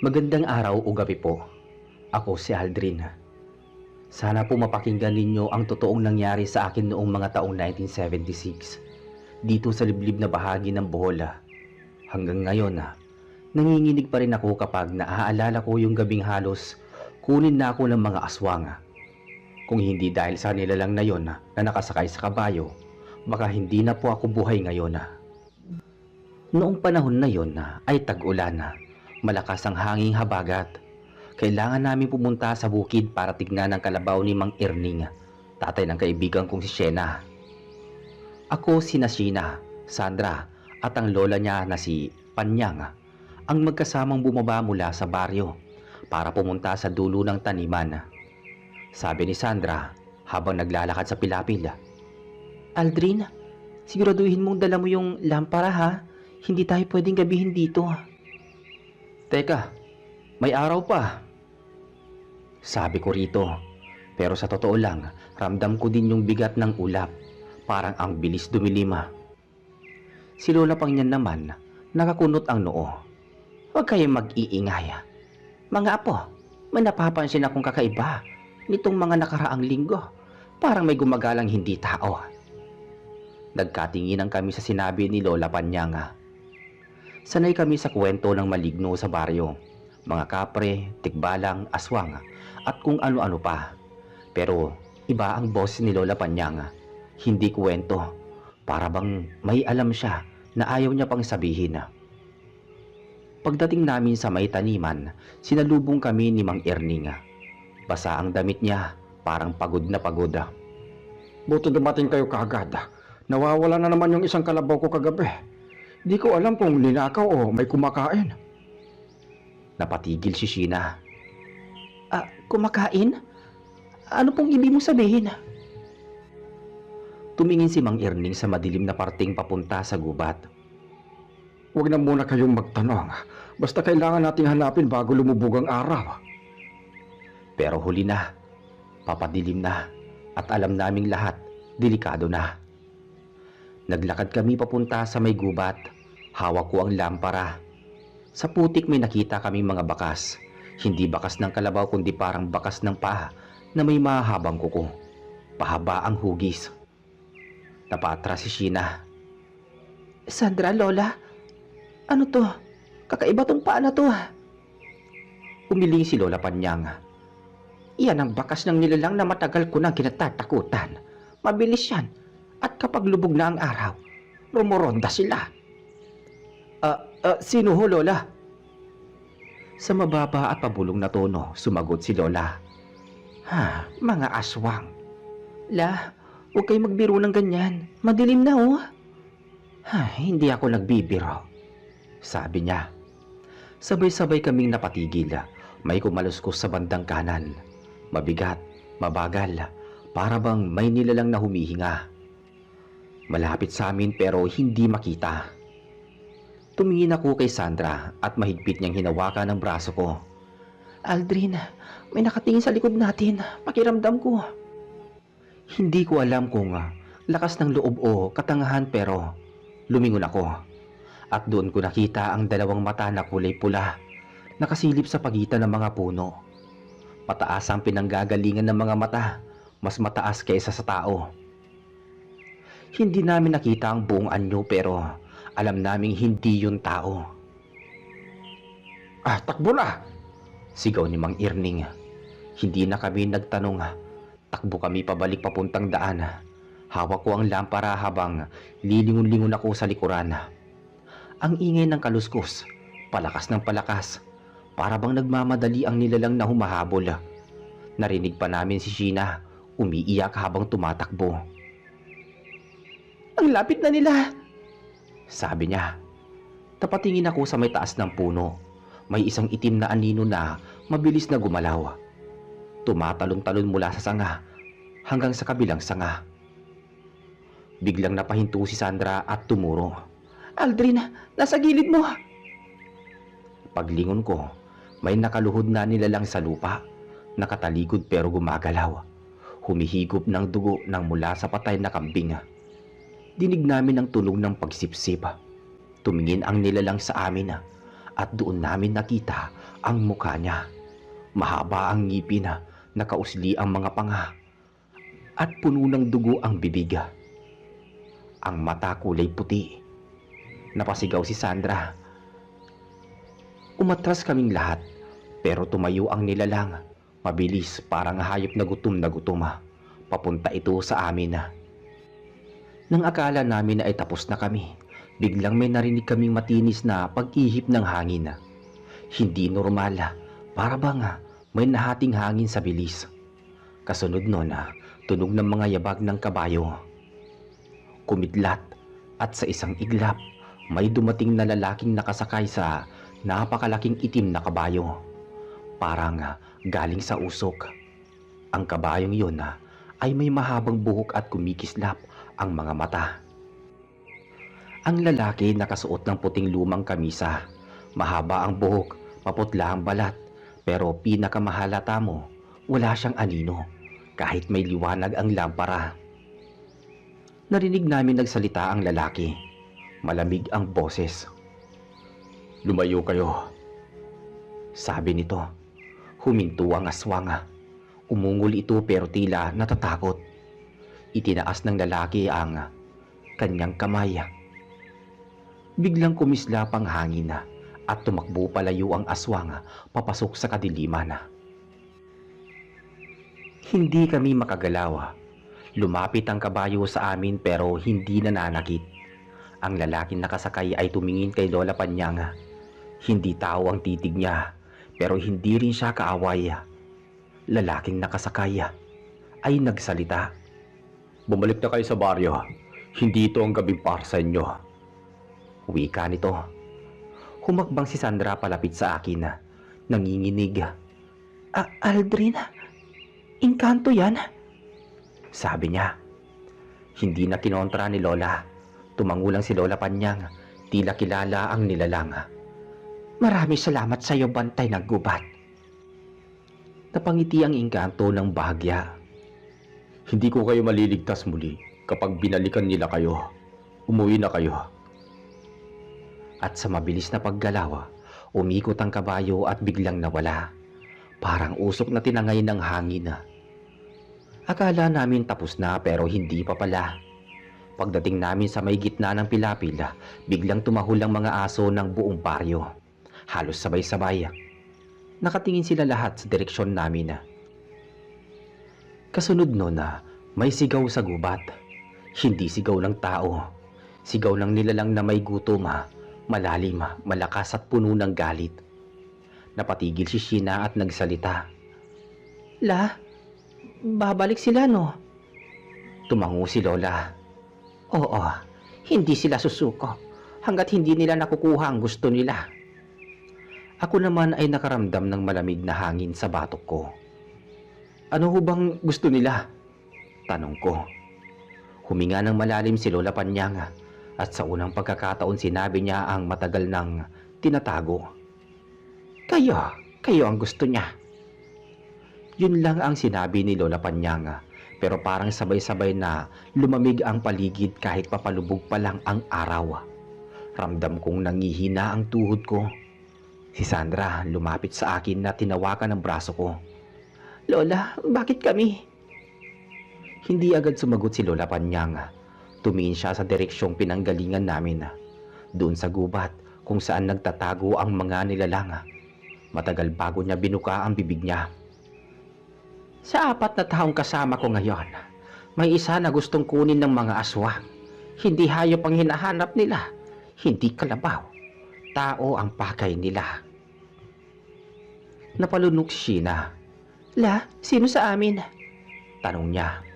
Magandang araw o gabi po. Ako si Aldrin. Sana po mapakinggan ninyo ang totoong nangyari sa akin noong mga taong 1976 dito sa liblib na bahagi ng Bohol. Hanggang ngayon, nanginginig pa rin ako kapag naaalala ko yung gabing halos kunin na ako ng mga aswang. Kung hindi dahil sa nilalang na yon na nakasakay sa kabayo, baka hindi na po ako buhay ngayon. Noong panahon na yon ay tag-ulan. Malakas ang hanging habagat. Kailangan namin pumunta sa bukid para tignan ang kalabaw ni Mang Erning, tatay ng kaibigan kong si Shena. Ako, sina Sheena, Sandra at ang lola niya na si Panyang ang magkasamang bumaba mula sa baryo para pumunta sa dulo ng taniman. Sabi ni Sandra habang naglalakad sa pilapil, "Aldrin, siguraduhin mong dala mo yung lampara ha. Hindi tayo pwedeng gabihin dito." "Teka, may araw pa," sabi ko rito. Pero sa totoo lang, ramdam ko din yung bigat ng ulap. Parang ang bilis dumilima. Si Lola Pangyan naman, nakakunot ang noo. "Huwag kayong mag-iingay. Mga apo, may napapansin akong kakaiba nitong mga nakaraang linggo. Parang may gumagalang hindi tao." Nagkatinginan kami sa sinabi ni Lola Panyanga. Sanay kami sa kwento ng maligno sa baryo. Mga kapre, tikbalang, aswang, at kung ano-ano pa. Pero iba ang boses ni Lola Panyanga. Hindi kwento. Para bang may alam siya na ayaw niya pang sabihin. Pagdating namin sa may taniman, sinalubong kami ni Mang Erning. Basa ang damit niya, parang pagod na pagod. Buti dumating kayo kaagad. Nawawala na naman yung isang kalabaw ko kagabi. Di ko alam kung linakaw o may kumakain. Napatigil si Sheena. Kumakain? Ano pong ibig mong sabihin?" Tumingin si Mang Erning sa madilim na parting papunta sa gubat. Huwag na muna kayong magtanong. Basta kailangan nating hanapin bago lumubog ang araw. Pero huli na, papadilim na, at alam naming lahat, delikado na. Naglakad kami papunta sa may gubat. Hawak ko ang lampara. Sa putik may nakita kaming mga bakas. Hindi bakas ng kalabaw kundi parang bakas ng paa na may mahabang kuko. Pahaba ang hugis. Napatras si Sheena. "Sandra, Lola, ano to? Kakaiba tong paa na to." Umiling si Lola Panyang. "Iyan ang bakas ng nilalang na matagal ko nang kinatatakutan. Mabilis yan. At kapag lubog na ang araw, rumoronda sila." Sino ho, Lola?" Sa mababa at pabulong na tono, sumagot si Lola. Mga aswang." "La, huwag kayo magbiro ng ganyan. Madilim na oh." Hindi ako nagbibiro," sabi niya. Sabay-sabay kaming napatigil. May kumaluskos sa bandang kanan. Mabigat, mabagal, para bang may nilalang na humihinga. Malapit sa amin pero hindi makita. Tumingin ako kay Sandra at mahigpit niyang hinawakan ang braso ko. "Aldrin, may nakatingin sa likod natin. Pakiramdam ko." Hindi ko alam kung lakas ng loob o katangahan pero lumingon ako. At doon ko nakita ang dalawang mata na kulay pula, nakasilip sa pagitan ng mga puno. Mataas ang pinanggagalingan ng mga mata, mas mataas kaysa sa tao. Hindi namin nakita ang buong anyo pero alam naming hindi yun tao. Takbo na! Sigaw ni Mang Erning. Hindi na kami nagtanong. Takbo kami pabalik papuntang daan. Hawak ko ang lampara habang lilingon-lingon ako sa likuran. Ang ingay ng kaluskos, palakas ng palakas. Para bang nagmamadali ang nilalang na humahabol. Narinig pa namin si Sheena umiiyak habang tumatakbo. "Ang lapit na nila," sabi niya. Tapatingin ako sa may taas ng puno. May isang itim na anino na mabilis na gumalaw. Tumatalon-talon mula sa sanga hanggang sa kabilang sanga. Biglang napahinto si Sandra at tumuro. "Aldrin, nasa gilid mo!" Paglingon ko, may nakaluhod na nilalang sa lupa. Nakatalikod pero gumagalaw. Humihigop ng dugo nang mula sa patay na kambing. Dinig namin ang tunog ng pagsipsip. Tumingin ang nilalang sa amin at doon namin nakita ang mukha niya. Mahaba ang ngipin, nakausli ang mga panga, at puno ng dugo ang bibig. Ang mata kulay puti. Napasigaw si Sandra. Umatras kaming lahat, pero tumayo ang nilalang. Mabilis, parang hayop na gutom. Papunta ito sa amin. Nang akala namin na ay tapos na kami, biglang may narinig kaming matinis na pag-ihip ng hangin. Hindi normal, para bang may nahating hangin sa bilis. Kasunod nun, tunog ng mga yabag ng kabayo. Kumidlat, at sa isang iglap, may dumating na lalaking nakasakay sa napakalaking itim na kabayo. Parang galing sa usok. Ang kabayong yun ay may mahabang buhok at kumikislap ang mga mata. Ang lalaki nakasuot ng puting lumang kamisa. Mahaba ang buhok, maputla ang balat, pero pinakamahalata mo, wala siyang anino, kahit may liwanag ang lampara. Narinig namin nagsalita ang lalaki. Malamig ang boses. "Lumayo kayo," sabi nito. Huminto ang aswang. Umungol ito pero tila natatakot. Itinaas ng lalaki ang kanyang kamay. Biglang kumislap ang hangin at tumakbo palayo ang aswang papasok sa kadiliman. Hindi kami makagalaw. Lumapit ang kabayo sa amin pero hindi nananakit. Ang lalaking nakasakay ay tumingin kay Lola Panyang. Hindi tao ang titig niya, pero hindi rin siya kaaway. Lalaking nakasakay ay nagsalita. "Bumalik na kayo sa baryo. Hindi ito ang gabing para sa inyo." Wika nito. Humakbang si Sandra palapit sa akin, nanginginig. Aldrin, engkanto yan," sabi niya. Hindi na kinontra ni Lola. Tumango lang si Lola Panyang, tila kilala ang nilalang. "Maraming salamat sa iyo, bantay ng gubat." Napangiti ang engkanto ng bahagya. "Hindi ko kayo maliligtas muli kapag binalikan nila kayo. Umuwi na kayo." At sa mabilis na paggalaw, umikot ang kabayo at biglang nawala. Parang usok na tinangay ng hangin. Akala namin tapos na pero hindi pa pala. Pagdating namin sa may gitna ng pilapil, biglang tumahol ang mga aso ng buong baryo. Halos sabay-sabay. Nakatingin sila lahat sa direksyon namin. Kasunod nun, may sigaw sa gubat. Hindi sigaw ng tao. Sigaw ng nilalang na may gutom, malalim, malakas at puno ng galit. Napatigil si Sheena at nagsalita. "La, babalik sila no?" Tumango si Lola. "Oo, hindi sila susuko hanggat hindi nila nakukuha ang gusto nila." Ako naman ay nakaramdam ng malamig na hangin sa batok ko. "Ano ho bang gusto nila?" tanong ko. Huminga ng malalim si Lola Panyang at sa unang pagkakataon sinabi niya ang matagal nang tinatago. Kayo ang gusto niya." Yun lang ang sinabi ni Lola Panyang. Pero parang sabay-sabay na lumamig ang paligid kahit papalubog pa lang ang araw. Ramdam kong nangihina ang tuhod ko. Si Sandra lumapit sa akin na tinawakan ang braso ko. "Lola, bakit kami?" Hindi agad sumagot si Lola Panyang. Tumingin siya sa direksyong pinanggalingan namin. Doon sa gubat kung saan nagtatago ang mga nilalang. Matagal bago niya binuka ang bibig niya. "Sa 4 na taong kasama ko ngayon, may isa na gustong kunin ng mga aswang. Hindi hayop ang hinahanap nila, hindi kalabaw. Tao ang pakay nila." Napalunok si Sheena. "La, sino sa amin?" tanong niya.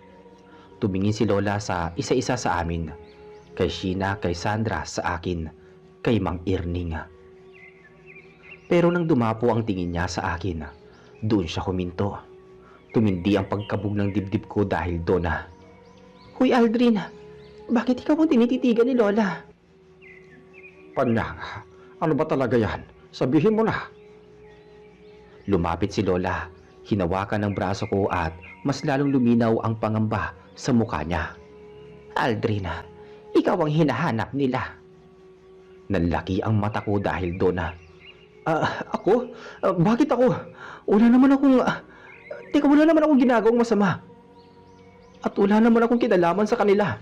Tumingin si Lola sa isa-isa sa amin. Kay Sheena, kay Sandra, sa akin, kay Mang Irning. Pero nang dumapo ang tingin niya sa akin, doon siya huminto. Tumindi ang pagkabog ng dibdib ko dahil doon. "Hoy Aldrin, bakit ikaw ang tinititigan ni Lola?" "Panyang, ano ba talaga yan? Sabihin mo na." Lumapit si Lola, hinawakan ng braso ko at mas lalong luminaw ang pangamba sa mukha niya. "Aldrin, ikaw ang hinahanap nila." Nanlaki ang mata ko dahil doon. Ako? Bakit ako? Wala naman akong... teka, wala naman akong ginagawang masama. At wala naman akong kinalaman sa kanila.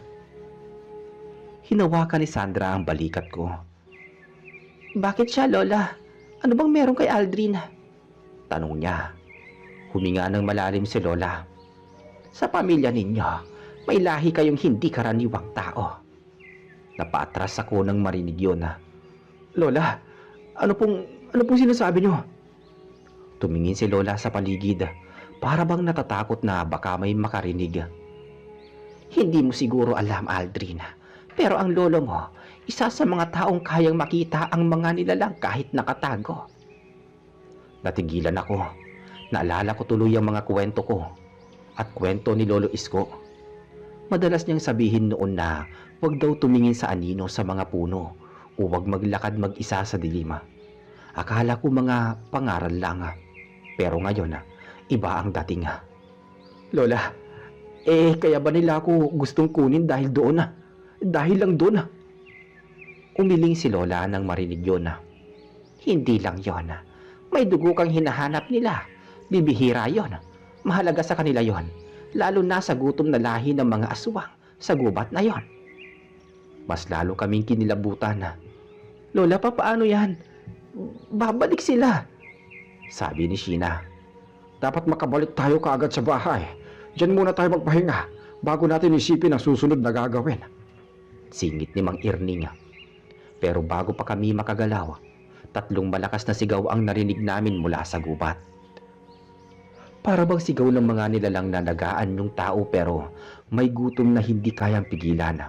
Hinawakan ni Sandra ang balikat ko. Bakit siya, Lola? Ano bang meron kay Aldrin? Tanong niya. Huminga ng malalim si Lola. Sa pamilya ninyo, may lahi kayong hindi karaniwang tao. Napaatras ako nang marinig yun. Lola, ano pong sinasabi niyo? Tumingin si Lola sa paligid, para bang natatakot na baka may makarinig. Hindi mo siguro alam, Aldrin, pero ang lolo mo, isa sa mga taong kayang makita ang mga nilalang kahit nakatago. Natigilan ako. Naalala ko tuloy ang mga kwento ko at kwento ni Lolo Isko. Madalas niyang sabihin noon na huwag daw tumingin sa anino sa mga puno o huwag maglakad mag-isa sa dilim. Akala ko mga pangaral lang, pero ngayon iba ang dating. Lola, kaya ba nila ako gustong kunin dahil doon? Dahil lang doon? Umiling si Lola nang marinig yun. Hindi lang yon. May dugo kang hinahanap nila. Bibihira yon. Mahalaga sa kanila yon. Lalo na sa gutom na lahi ng mga aswang sa gubat na yon. Mas lalo kaming kinilabutan. Lola, paano yan? Babalik sila, sabi ni Sheena. Dapat makabalik tayo kaagad sa bahay. Diyan muna tayo magpahinga bago natin isipin ang susunod na gagawin. Singit ni Mang Irning. Pero bago pa kami makagalaw, 3 malakas na sigaw ang narinig namin mula sa gubat. Para bang sigaw ng mga nilalang na nagaan yung tao pero may gutom na hindi kayang pigilan.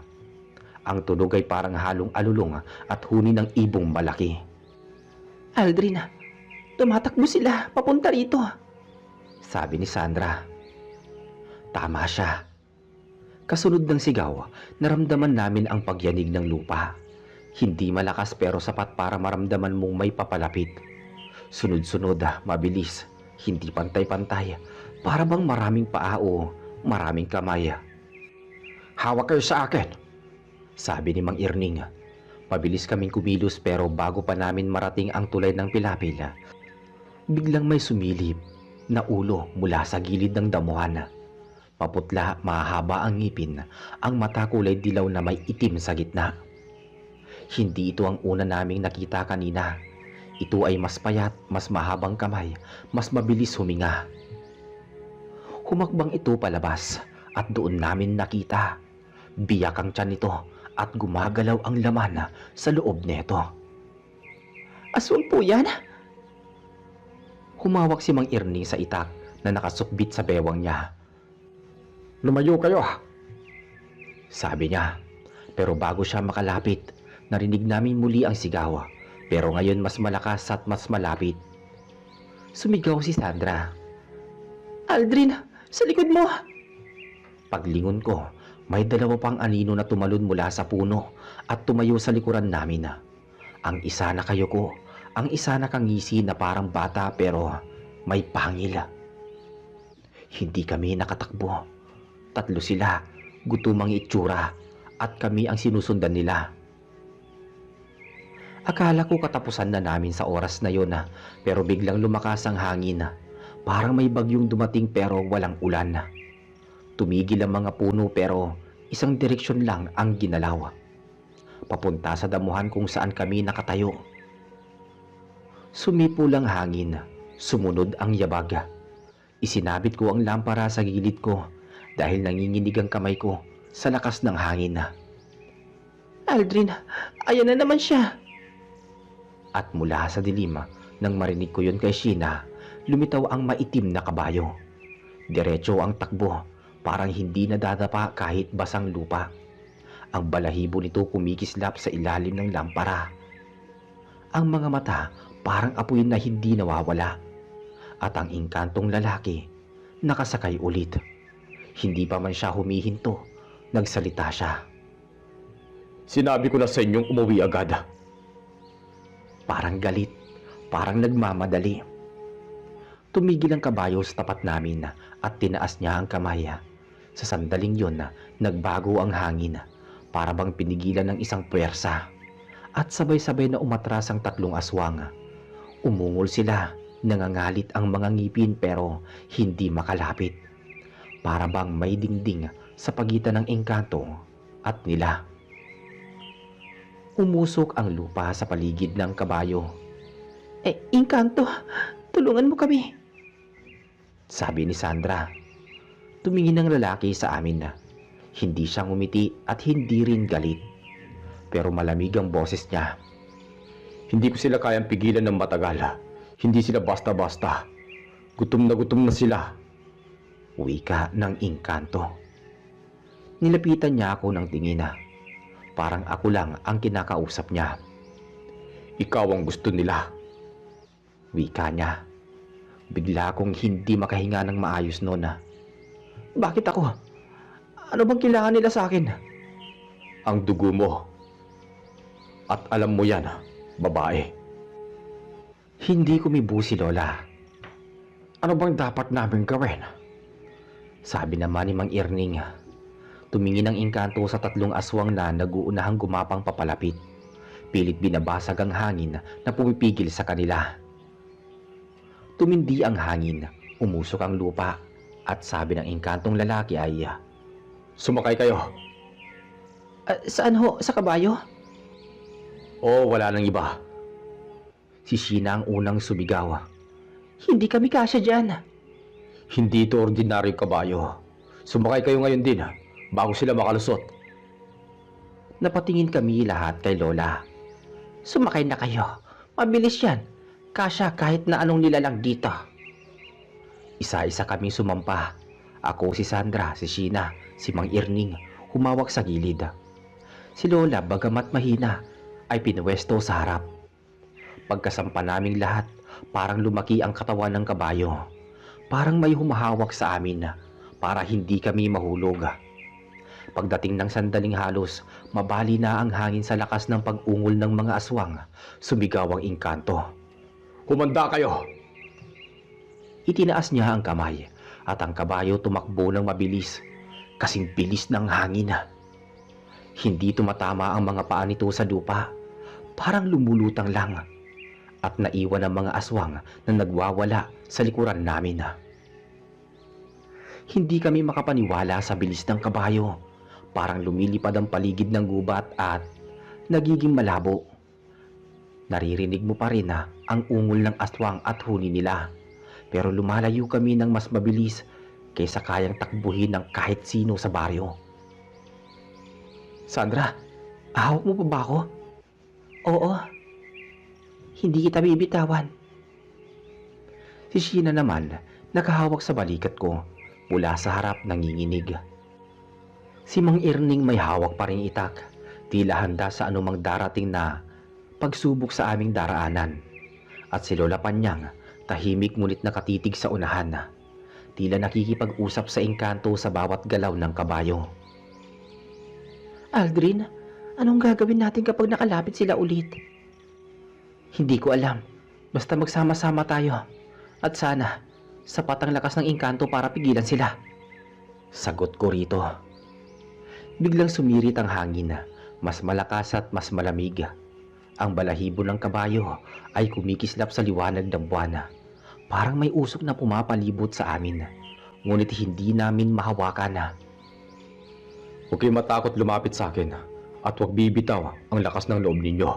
Ang tunog ay parang halong alulong at huni ng ibong malaki. Aldrin, tumatakbo sila papunta rito, sabi ni Sandra. Tama siya. Kasunod ng sigaw, naramdaman namin ang pagyanig ng lupa. Hindi malakas pero sapat para maramdaman mong may papalapit. Sunod-sunod, mabilis, hindi pantay-pantay, para bang maraming paa o maraming kamay. Hawak kayo sa akin, sabi ni Mang Irning. Mabilis kaming kumilos pero bago pa namin marating ang tulay ng pilapil, biglang may sumilip na ulo mula sa gilid ng damuhan. Maputla, mahaba ang ngipin, ang mata kulay dilaw na may itim sa gitna. Hindi ito ang una naming nakita kanina. Ito ay mas payat, mas mahabang kamay, mas mabilis huminga. Humakbang ito palabas at doon namin nakita. Biyak ang tiyan nito at gumagalaw ang laman sa loob nito. Aswang po yan? Humawak si Mang Irning sa itak na nakasukbit sa bewang niya. Lumayo kayo, sabi niya. Pero bago siya makalapit, narinig namin muli ang sigaw. Pero ngayon mas malakas at mas malapit. Sumigaw si Sandra. Aldrin, sa likod mo! Paglingon ko, may 2 pang anino na tumalon mula sa puno at tumayo sa likuran namin. Ang isa nakayuko, ang isa nakangisi na parang bata pero may pangil. Hindi kami nakatakbo. 3 sila, gutumang itsura, at kami ang sinusundan nila. Akala ko katapusan na namin sa oras na yon, pero biglang lumakas ang hangin. Parang may bagyong dumating pero walang ulan. Tumigil ang mga puno pero isang direksyon lang ang ginalaw. Papunta sa damuhan kung saan kami nakatayo. Sumipo lang hangin, sumunod ang yabag. Isinabit ko ang lampara sa gilid ko dahil nanginginig ang kamay ko sa lakas ng hangin. Aldrin, ayan na naman siya. At mula sa dilim, nang marinig ko yun kay Sheena, lumitaw ang maitim na kabayo. Diretso ang takbo, parang hindi nadadapa kahit basang lupa. Ang balahibo nito kumikislap sa ilalim ng lampara. Ang mga mata parang apoy na hindi nawawala. At ang inkantong lalaki, nakasakay ulit. Hindi pa man siya humihinto, nagsalita siya. Sinabi ko na sa inyong umuwi agad. Parang galit, parang nagmamadali. Tumigil ang kabayo sa tapat namin at tinaas niya ang kamay. Sa sandaling yon, nagbago ang hangin, para bang pinigilan ng isang puwersa. At sabay-sabay na umatras ang 3 aswang. Umungol sila, nangangalit ang mga ngipin pero hindi makalapit. Para bang may dingding sa pagitan ng engkanto at nila. Umusok ang lupa sa paligid ng kabayo. Engkanto, tulungan mo kami, sabi ni Sandra. Tumingin ang lalaki sa amin. Hindi siya ngumiti at hindi rin galit. Pero malamig ang boses niya. Hindi ko sila kayang pigilan ng matagal. Hindi sila basta-basta. Gutom na sila. Wika ng engkanto. Nilapitan niya ako ng tingin. Parang ako lang ang kinakausap niya. Ikaw ang gusto nila. Wika niya. Bigla akong hindi makahinga ng maayos noon. Bakit ako? Ano bang kailangan nila sa akin? Ang dugo mo. At alam mo yan, babae. Hindi kumibo si Lola. Ano bang dapat namin gawin? Sabi naman ni Mang Erning. Tumingin ang engkanto sa 3 aswang na nag-uunahang gumapang papalapit. Pilit binabasag ang hangin na pumipigil sa kanila. Tumindi ang hangin, umusok ang lupa, at sabi ng engkantong lalaki ay, Sumakay kayo. Saan ho? Sa kabayo? O wala nang iba. Si Sheena ang unang sumigaw. Hindi kami kasya dyan. Hindi ito ordinaryong kabayo. Sumakay kayo ngayon din, bago sila makalusot. Napatingin kami lahat kay Lola. Sumakay na kayo. Mabilis yan. Kasya kahit na anong nilalang dito. Isa-isa kaming sumampa. Ako, si Sandra, si Sheena, si Mang Erning, humawak sa gilid. Si Lola, bagamat mahina, ay pinwesto sa harap. Pagkasampa naming lahat, parang lumaki ang katawan ng kabayo. Parang may humahawak sa amin para hindi kami mahulog. Pagdating ng sandaling halos, mabali na ang hangin sa lakas ng pag-ungol ng mga aswang. Sumigaw ang engkanto. Humanda kayo! Itinaas niya ang kamay at ang kabayo tumakbo ng mabilis, kasing bilis ng hangin. Hindi tumatama ang mga paa nito sa lupa, parang lumulutang lang, at naiwan ang mga aswang na nagwawala sa likuran namin. Hindi kami makapaniwala sa bilis ng kabayo, parang lumilipad ang paligid ng gubat at nagiging malabo. Naririnig mo pa rin ang ungol ng aswang at huni nila. Pero lumalayo kami ng mas mabilis kaysa kayang takbuhin ng kahit sino sa baryo. Sandra, ahawak mo pa ba ako? Oo. Hindi kita bibitawan. Si Sheena naman, nakahawak sa balikat ko, mula sa harap nanginginig. Si Mang Erning may hawak pa ring itak, tila handa sa anumang darating na pagsubok sa aming daraanan. At si Lola Panyang, tahimik ngunit nakatitig sa unahan, tila nakikipag-usap sa engkanto sa bawat galaw ng kabayo. Aldrin, anong gagawin natin kapag nakalapit sila ulit? Hindi ko alam. Basta magsama-sama tayo. At sana, sapat ang lakas ng engkanto para pigilan sila. Sagot ko rito. Biglang sumirit ang hangin, mas malakas at mas malamig. Ang balahibo ng kabayo ay kumikislap sa liwanag ng buwan. Parang may usok na pumapalibot sa amin, ngunit hindi namin mahawakan. Huwag kayong matakot lumapit sa akin at huwag bibitaw ang lakas ng loob ninyo.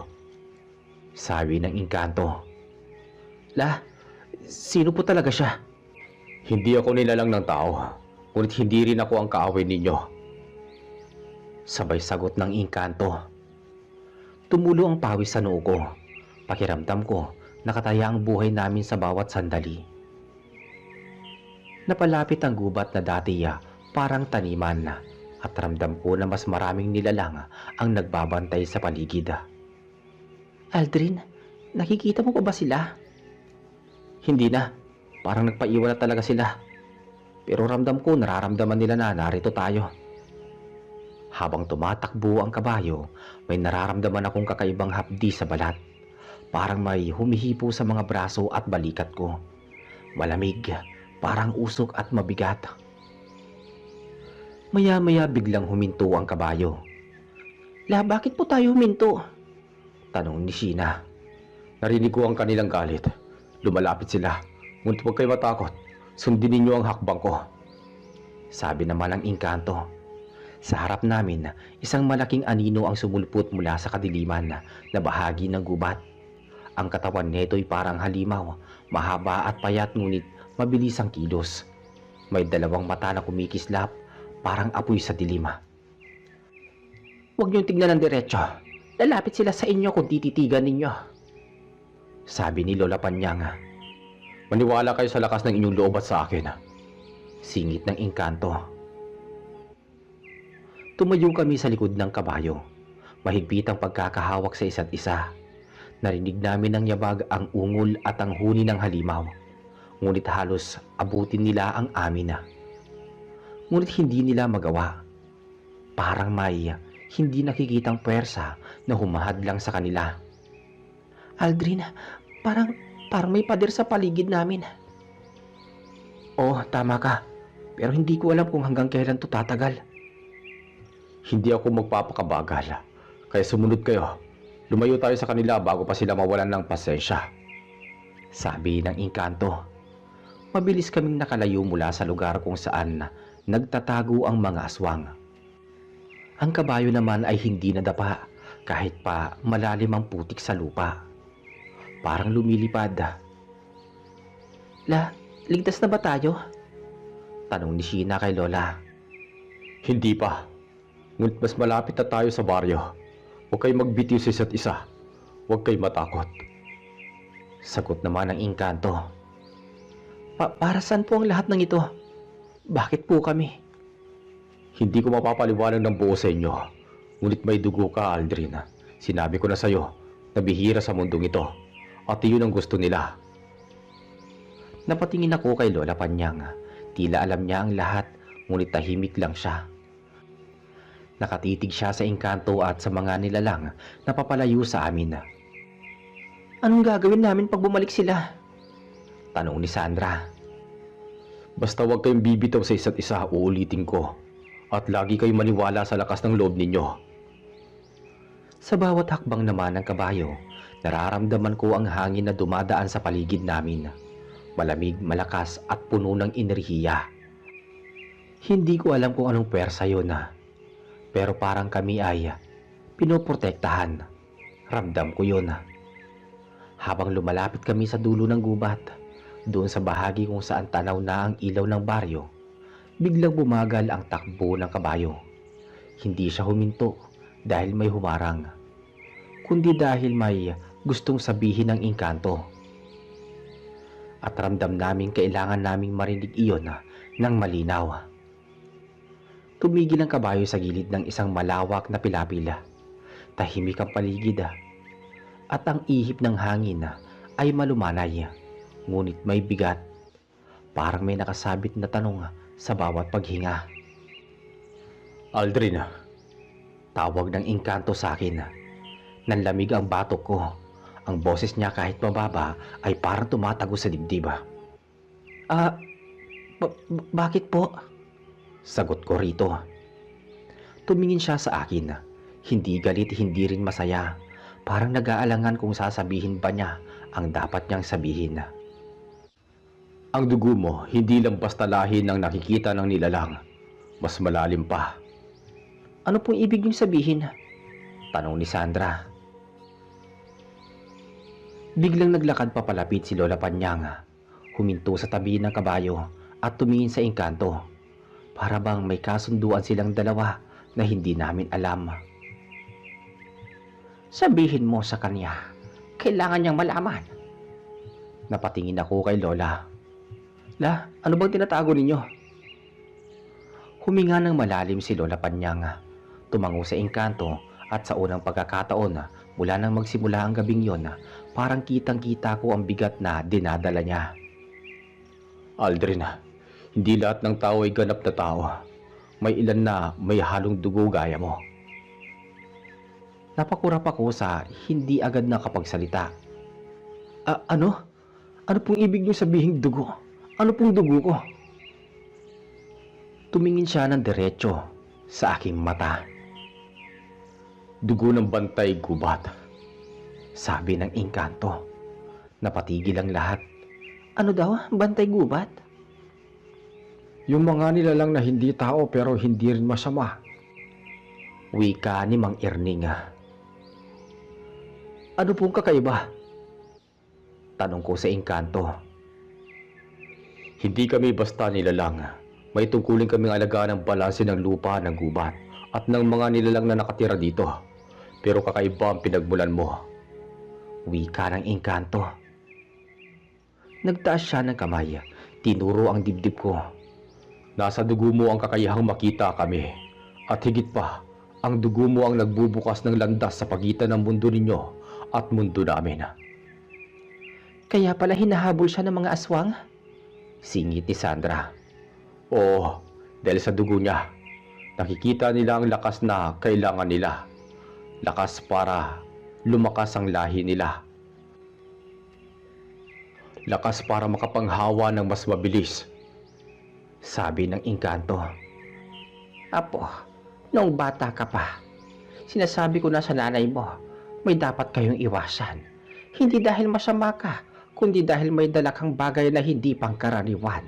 Sabi ng engkanto. Sino po talaga siya? Hindi ako nilalang ng tao, ngunit hindi rin ako ang kaaway ninyo. Sabay sagot ng engkanto. Tumulo ang pawis sa noo ko. Pakiramdam ko, nakataya ang buhay namin sa bawat sandali. Napalapit ang gubat na dati parang taniman, at ramdam ko na mas maraming nilalang ang nagbabantay sa paligid. Aldrin, nakikita mo pa ba sila? Hindi na, parang nagpaiwan na talaga sila. Pero ramdam ko nararamdaman nila na narito tayo. Habang tumatakbo ang kabayo, may nararamdaman akong kakaibang hapdi sa balat. Parang may humihipo sa mga braso at balikat ko. Malamig, parang usok at mabigat. Maya-maya biglang huminto ang kabayo. Bakit po tayo huminto? Tanong ni Sheena. Narinig ko ang kanilang galit. Lumalapit sila. Ngunit huwag kayo matakot. Sundin ninyo ang hakbang ko. Sabi naman ng engkanto. Sa harap namin, isang malaking anino ang sumulpot mula sa kadiliman na bahagi ng gubat. Ang katawan nito'y parang halimaw, mahaba at payat ngunit mabilis ang kilos. May dalawang mata na kumikislap, parang apoy sa dilim. Huwag niyong tignan ng diretso. Lalapit sila sa inyo kung tititigan ninyo. Sabi ni Lola Panyang. Maniwala kayo sa lakas ng inyong loob at sa akin. Singit ng engkanto. Tumayo kami sa likod ng kabayo. Mahigpit ang pagkakahawak sa isa't isa. Narinig namin ng yabag ang ungol at ang huni ng halimaw. Ngunit halos abutin nila ang amin. Ngunit hindi nila magawa. Parang may hindi nakikitang puwersa na humahad lang sa kanila. Aldrin, parang may pader sa paligid namin. Oh, tama ka. Pero hindi ko alam kung hanggang kailan to tatagal. Hindi ako magpapakabagal. Kaya sumunod kayo. Lumayo tayo sa kanila bago pa sila mawalan ng pasensya. Sabi ng engkanto. Mabilis kaming nakalayo mula sa lugar kung saan nagtatago ang mga aswang. Ang kabayo naman ay hindi nadapa kahit pa malalim ang putik sa lupa. Parang lumilipad. Ligtas na ba tayo? Tanong ni Sheena kay Lola. Hindi pa. Ngunit mas malapit na tayo sa baryo. Huwag kayo magbitiw sa isa't isa. Huwag kayo matakot. Sagot naman ng engkanto. Para saan po ang lahat ng ito? Bakit po kami? Hindi ko mapapaliwanag ng buo sa inyo. Ngunit may dugo ka, Aldrin. Sinabi ko na sa'yo na bihira sa mundong ito. At iyon ang gusto nila. Napatingin ako kay Lola Panyang. Tila alam niya ang lahat, ngunit tahimik lang siya. Nakatitig siya sa engkanto at sa mga nilalang na papalayo sa amin. Anong gagawin namin pag bumalik sila? Tanong ni Sandra. Basta huwag kayong bibitaw sa isa't isa, uulitin ko. At lagi kayong maniwala sa lakas ng loob ninyo. Sa bawat hakbang naman ng kabayo, nararamdaman ko ang hangin na dumadaan sa paligid namin. Malamig, malakas at puno ng enerhiya. Hindi ko alam kung anong pwersa yun. Pero parang kami ay pinoprotektahan. Ramdam ko yun. Habang lumalapit kami sa dulo ng gubat, doon sa bahagi kung saan tanaw na ang ilaw ng baryo, biglang bumagal ang takbo ng kabayo. Hindi siya huminto dahil may humarang, kundi dahil may gustong sabihin ng engkanto. At ramdam namin kailangan naming marinig iyon ng malinaw. Tumigil ang kabayo sa gilid ng isang malawak na pilapila. Tahimik ang paligid at ang ihip ng hangin ay malumanay, ngunit may bigat. Parang may nakasabit na tanong sa bawat paghinga. Aldrin, Tawag ng engkanto sa akin. Nanlamig ang batok ko. Ang boses niya kahit mababa ay parang tumatago sa dibdib. Bakit po? Sagot ko rito. Tumingin siya sa akin. Hindi galit, hindi rin masaya. Parang nag-aalangan kung sasabihin ba niya ang dapat niyang sabihin. ang dugo mo hindi lang basta lahi ng nakikita ng nilalang. Mas malalim pa. Ano pong ibig niyong sabihin? Tanong ni Sandra. Biglang naglakad papalapit si Lola Panyang. Huminto sa tabi ng kabayo at tumingin sa engkanto. Para bang may kasunduan silang dalawa na hindi namin alam. Sabihin mo sa kanya, kailangan niyang malaman. Napatingin ako kay Lola. Ano bang tinatago ninyo? Huminga ng malalim si Lola Panyang. Tumango sa engkanto at sa unang pagkakataon mula nang magsimula ang gabing yon, parang kitang-kita ko ang bigat na dinadala niya. Aldrin, hindi lahat ng tao ay ganap na tao. May ilan na may halong dugo gaya mo. Napakurap ako sa hindi agad nakapagsalita. Ano? Ano pong ibig niyo sabihing dugo? Ano pong dugo ko? Tumingin siya ng diretso sa aking mata. Dugo ng bantay gubat. Sabi ng engkanto. Napatigil ang lahat. Ano daw? Bantay gubat? Yung mga nilalang na hindi tao pero hindi rin masama. Wika ni Mang Erning. Ano pong kakaiba? Tanong ko sa engkanto. Hindi kami basta nilalang. May tungkulin kaming alagaan ng balanse ng lupa ng gubat at ng mga nilalang na nakatira dito. Pero kakaiba ang pinagmulan mo. Wika ng engkanto. Nagtaas siya ng kamay. Tinuro ang dibdib ko. Nasa dugo mo ang kakayahang makita kami. At higit pa, ang dugo mo ang nagbubukas ng landas sa pagitan ng mundo ninyo at mundo namin. Kaya pala hinahabol siya ng mga aswang? Singit ni Sandra. Oo, dahil sa dugo niya, nakikita nila ang lakas na kailangan nila. Lakas para lumakas ang lahi nila. Lakas para makapanghawa ng mas mabilis. Sabi ng engkanto. Apo, noong bata ka pa, sinasabi ko na sa nanay mo, may dapat kayong iwasan. Hindi dahil masama ka, kundi dahil may dala kang bagay na hindi pangkaraniwan.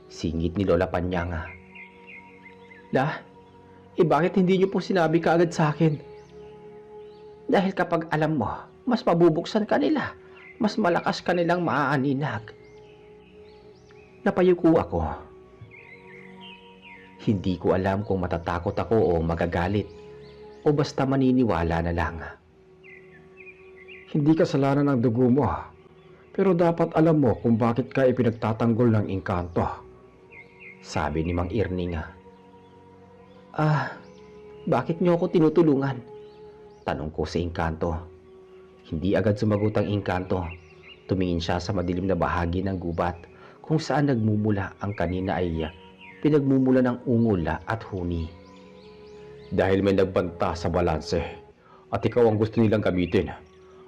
Singit ni Lola Panyanga. Bakit hindi niyo po sinabi kaagad sa akin? Dahil kapag alam mo, mas mabubuksan ka nila, mas malakas ka nilang maaaninag. Napayuko ako. Hindi ko alam kung matatakot ako o magagalit o basta maniniwala na lang. Hindi kasalanan ng dugo mo, pero dapat alam mo kung bakit ka ipinagtatanggol ng engkanto. Sabi ni Mang Erning. Bakit niyo ako tinutulungan? Tanong ko sa engkanto. Hindi agad sumagot ang engkanto. Tumingin siya sa madilim na bahagi ng gubat kung saan nagmumula ang kanina ay pinagmumula ng ungula at huni. Dahil may nagbanta sa balanse at ikaw ang gusto nilang gamitin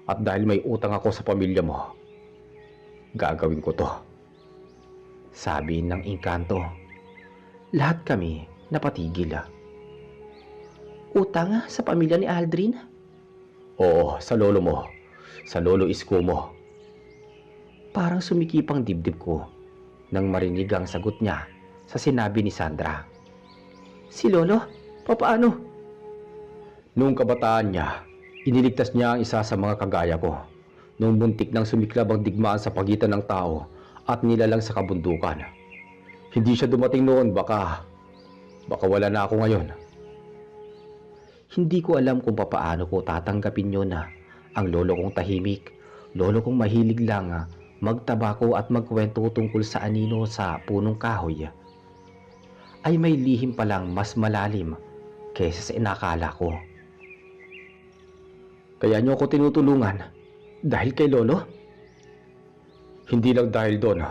at dahil may utang ako sa pamilya mo, gagawin ko to. Sabi ng engkanto. Lahat kami napatigil. Utang sa pamilya ni Aldrin? Oo, sa lolo mo, sa lolo Isko mo. Parang sumikip ang dibdib ko nang marinig ang sagot niya sa sinabi ni Sandra. Si Lolo? Papaano? Noong kabataan niya, iniligtas niya ang isa sa mga kagaya ko. Noong muntik nang sumiklab ang digmaan sa pagitan ng tao at nilalang sa kabundukan. Hindi siya dumating noon, baka wala na ako ngayon. Hindi ko alam kung papaano ko tatanggapin yun na ang lolo kong tahimik, lolo kong mahilig lang magtabako at magkwento tungkol sa anino sa punong kahoy ay may lihim palang mas malalim kaysa sa inakala ko. Kaya niyo ako tinutulungan dahil kay lolo? Hindi lang dahil doon.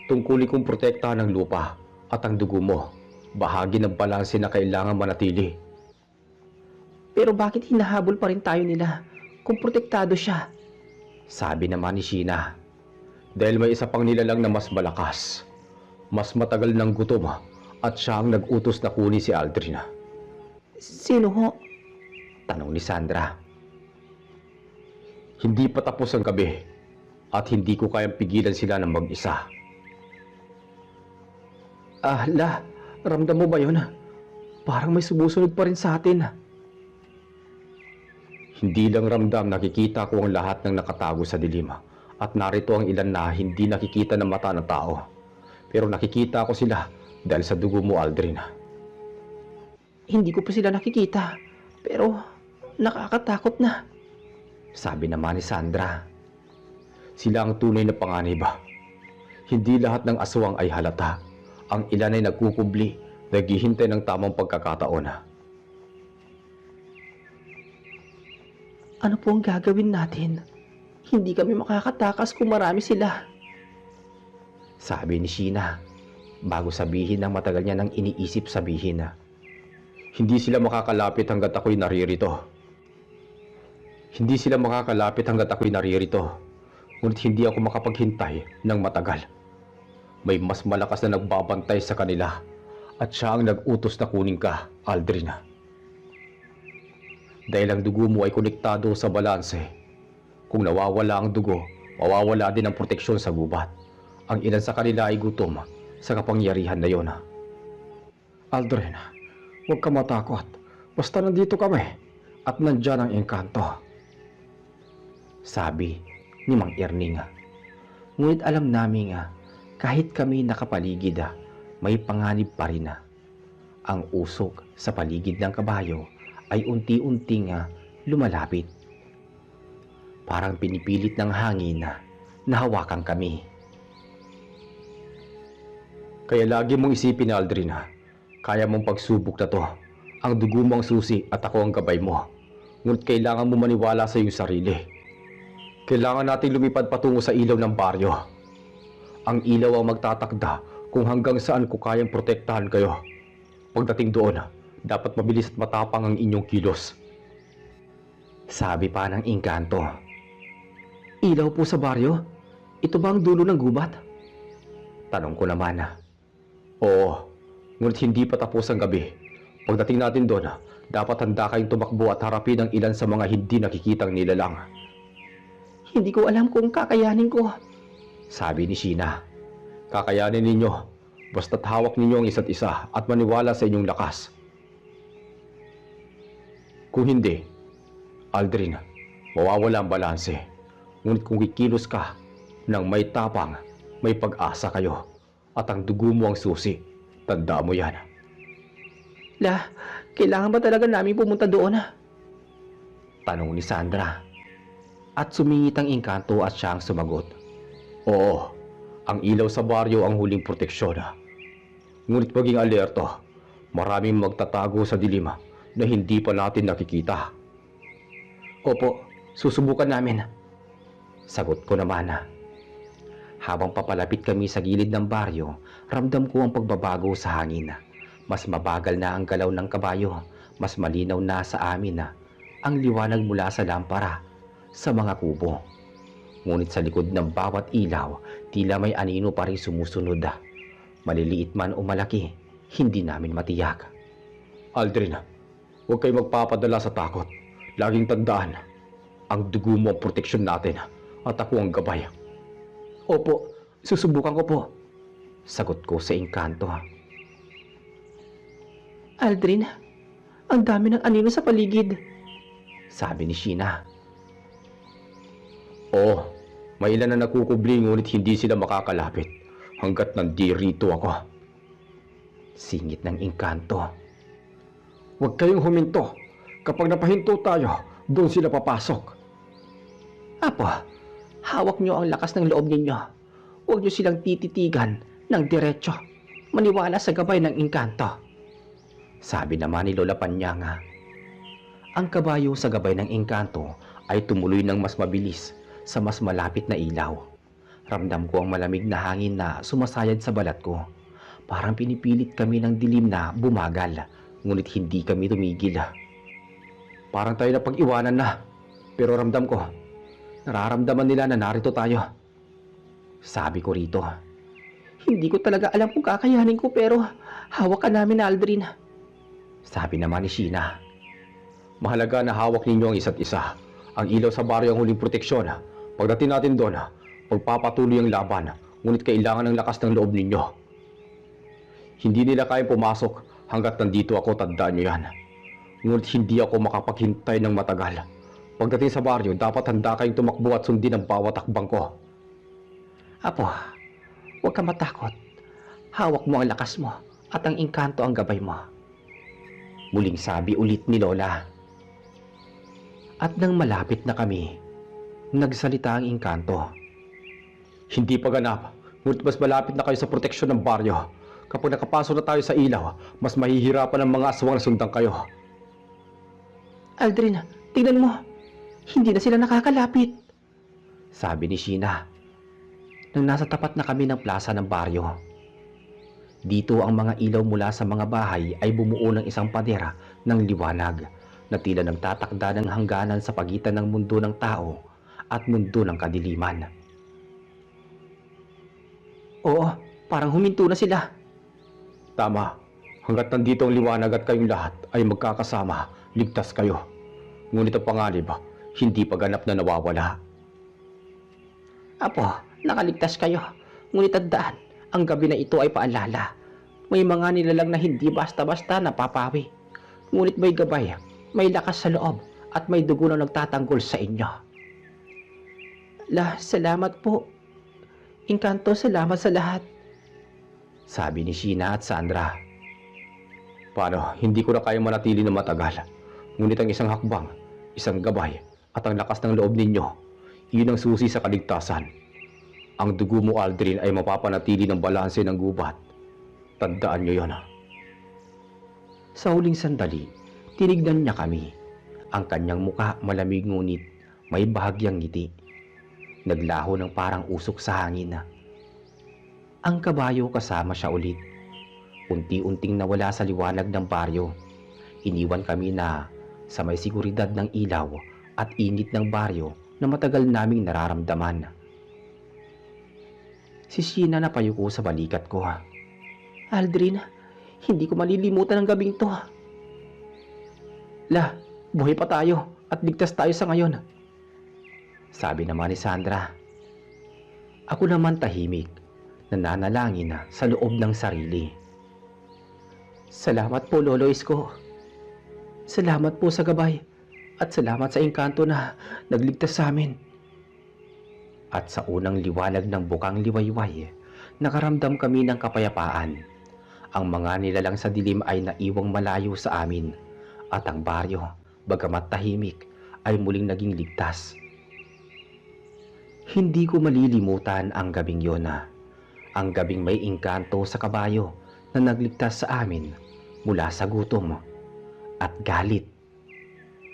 Tungkulin kong protektahan ng lupa at ang dugo mo, bahagi ng balanse na kailangan manatili. Pero bakit hinahabol pa rin tayo nila kung protektado siya? Sabi naman ni Sheena. Dahil may isa pang nilalang na mas malakas, mas matagal ng gutom at siya ang nag-utos na kunin si Aldrin. Sino ho? Tanong ni Sandra. Hindi pa tapos ang gabi at hindi ko kayang pigilan sila ng mag-isa. Ramdam mo ba yun? Parang may sumusunod pa rin sa atin. Hindi lang ramdam, nakikita ko ang lahat ng nakatago sa dilim. At narito ang ilan na hindi nakikita ng mata ng tao. Pero nakikita ko sila dahil sa dugo mo, Aldrin. Hindi ko pa sila nakikita, pero nakakatakot na. Sabi naman ni Sandra. Sila ang tunay na panganib. Hindi lahat ng aswang ay halata. Ang ilan ay nagkukubli, naghihintay ng tamang pagkakataon. Ano po ang gagawin natin? Hindi kami makakatakas kung marami sila. Sabi ni Sheena, bago sabihin ng matagal niya nang iniisip sabihin. Hindi sila makakalapit hanggat ako'y naririto. Hindi sila makakalapit hanggat ako'y naririto. Ngunit hindi ako makapaghintay ng matagal. May mas malakas na nagbabantay sa kanila at siya ang nag-utos na kunin ka, Aldrin. Dahil ang dugo mo ay konektado sa balanse. Kung nawawala ang dugo, mawawala din ang proteksyon sa gubat. Ang ilan sa kanila ay gutom sa kapangyarihan na yon. Aldrin, huwag ka matakot. Basta nandito kami at nandyan ang engkanto. Sabi ni Mang Erning. Ngunit alam namin kahit kami nakapaligid may panganib pa rin. Ang usok sa paligid ng kabayo ay unti-unting lumalapit. Parang pinipilit ng hangin na hawakan kami. Kaya lagi mong isipin, Aldrin, kaya mong pagsubok na to. Ang dugo mo ang susi at ako ang gabay mo. Ngunit kailangan mo maniwala sa iyong sarili. Kailangan natin lumipad patungo sa ilaw ng baryo. Ang ilaw ang magtatakda kung hanggang saan ko kayang protektahan kayo. Pagdating doon, dapat mabilis at matapang ang inyong kilos. Sabi pa ng engkanto. Ilaw po sa baryo? Ito ba ang dulo ng gubat? Tanong ko naman. Oo, ngunit hindi pa tapos ang gabi. Pagdating natin doon, dapat handa kayong tumakbo at harapin ang ilan sa mga hindi nakikitang nilalang. Hindi ko alam kung kakayanin ko. Sabi ni Sheena. Kakayanin ninyo, basta't hawak ninyo ang isa't isa at maniwala sa inyong lakas. Kung hindi, Aldrin, mawawala ang balanse. Ngunit kung kikilos ka nang may tapang, may pag-asa kayo at ang dugo mo ang susi, tanda mo yan. Kailangan ba talaga namin pumunta doon? Tanong ni Sandra. At sumingit ang engkanto at siya ang sumagot. Oo, ang ilaw sa baryo ang huling proteksyon. Ngunit maging alerto, maraming magtatago sa dilim na hindi pa natin nakikita. Opo, susubukan namin. Sagot ko naman. Habang papalapit kami sa gilid ng baryo, ramdam ko ang pagbabago sa hangin. Mas mabagal na ang galaw ng kabayo, mas malinaw na sa amin ang liwanag mula sa lampara, sa mga kubo. Ngunit sa likod ng bawat ilaw, tila may anino pa rin sumusunod. Maliliit man o malaki, hindi namin matiyak. Aldrin, huwag kayo magpapadala sa takot. Laging tandaan, ang dugo mo ang proteksyon natin at ako ang gabay. Opo, susubukan ko po. Sagot ko sa engkanto. Aldrin, ang dami ng anino sa paligid. Sabi ni Sheena. Oo, may ilan na nakukubli ngunit hindi sila makakalapit hanggat nandirito ako. Singit ng engkanto. Huwag kayong huminto. Kapag napahinto tayo, doon sila papasok. Apo, hawak niyo ang lakas ng loob ninyo. Huwag niyo silang tititigan ng diretso. Maniwala sa gabay ng engkanto. Sabi naman ni Lola Panyanga. Ang kabayo sa gabay ng engkanto ay tumuloy ng mas mabilis sa mas malapit na ilaw. Ramdam ko ang malamig na hangin na sumasayad sa balat ko. Parang pinipilit kami ng dilim na bumagal, ngunit hindi kami tumigil. Parang tayo na pag-iwanan na, pero ramdam ko, nararamdaman nila na narito tayo. Sabi ko rito. Hindi ko talaga alam kung kakayanin ko pero hawak ka namin, Aldrin. Sabi naman ni Sheena. Mahalaga na hawak ninyo ang isa't isa. Ang ilaw sa baryo ang huling proteksyon. Pagdating natin doon, magpapatuloy ang laban, ngunit kailangan ng lakas ng loob ninyo. Hindi nila kayang pumasok hanggat nandito ako, tandaan nyo yan. Ngunit hindi ako makapaghintay ng matagal. Pagdating sa baryo, dapat handa kayong tumakbo at sundin ang bawat hakbang ko. Apo, huwag ka matakot. Hawak mo ang lakas mo at ang engkanto ang gabay mo. Muling sabi ulit ni Lola. At nang malapit na kami, nagsalita ang engkanto. Hindi pa ganap, ngunit mas malapit na kayo sa proteksyon ng baryo. Kapag nakapasok na tayo sa ilaw, mas mahihirapan ang mga aswang na sundan kayo. Aldrin, tingnan mo. Hindi na sila nakakalapit. Sabi ni Sheena. Nang nasa tapat na kami ng plaza ng baryo. Dito ang mga ilaw mula sa mga bahay ay bumuo ng isang padera ng liwanag na tila nagtatakda ng hangganan sa pagitan ng mundo ng tao at mundo ng kadiliman. Oo, parang huminto na sila. Tama, hanggat nandito ang liwanag at kayong lahat ay magkakasama, ligtas kayo. Ngunit ang panganib, hindi pa ganap na nawawala. Apo, nakaligtas kayo. Ngunit tandaan, ang gabi na ito ay paalala. May mga nilalang na hindi basta-basta napapawi. Ngunit may gabay, may lakas sa loob, at may dugo na nagtatanggol sa inyo. Salamat po. Engkanto, salamat sa lahat. Sabi ni Sheena at Sandra. Paano, hindi ko na kaya manatili na matagal. Ngunit ang isang hakbang, isang gabay, at ang lakas ng loob ninyo, iyon ang susi sa kaligtasan. Ang dugo mo, Aldrin, ay mapapanatili ng balanse ng gubat. Tandaan nyo yon. Sa huling sandali, tinignan niya kami. Ang kanyang muka malamig ngunit may bahagyang ngiti. Naglaho ng parang usok sa hangin. Ang kabayo kasama siya ulit. Unti-unting nawala sa liwanag ng baryo. Iniwan kami na sa may seguridad ng ilaw at init ng baryo na matagal naming nararamdaman. Si Sheena napayuko sa balikat ko. Aldrin, hindi ko malilimutan ang gabing to. Buhay pa tayo at ligtas tayo sa ngayon. Sabi naman ni Sandra. Ako naman tahimik, nananalangin sa loob ng sarili. Salamat po, Lolo Isko. Salamat po sa gabay at salamat sa engkanto na nagligtas sa amin. At sa unang liwanag ng bukang liwayway, nakaramdam kami ng kapayapaan. Ang mga nilalang sa dilim ay naiwang malayo sa amin at ang baryo, bagamat tahimik, ay muling naging ligtas. Hindi ko malilimutan ang gabing yon. Ang gabing may engkanto sa kabayo na nagligtas sa amin mula sa gutom at galit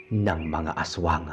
ng mga aswang.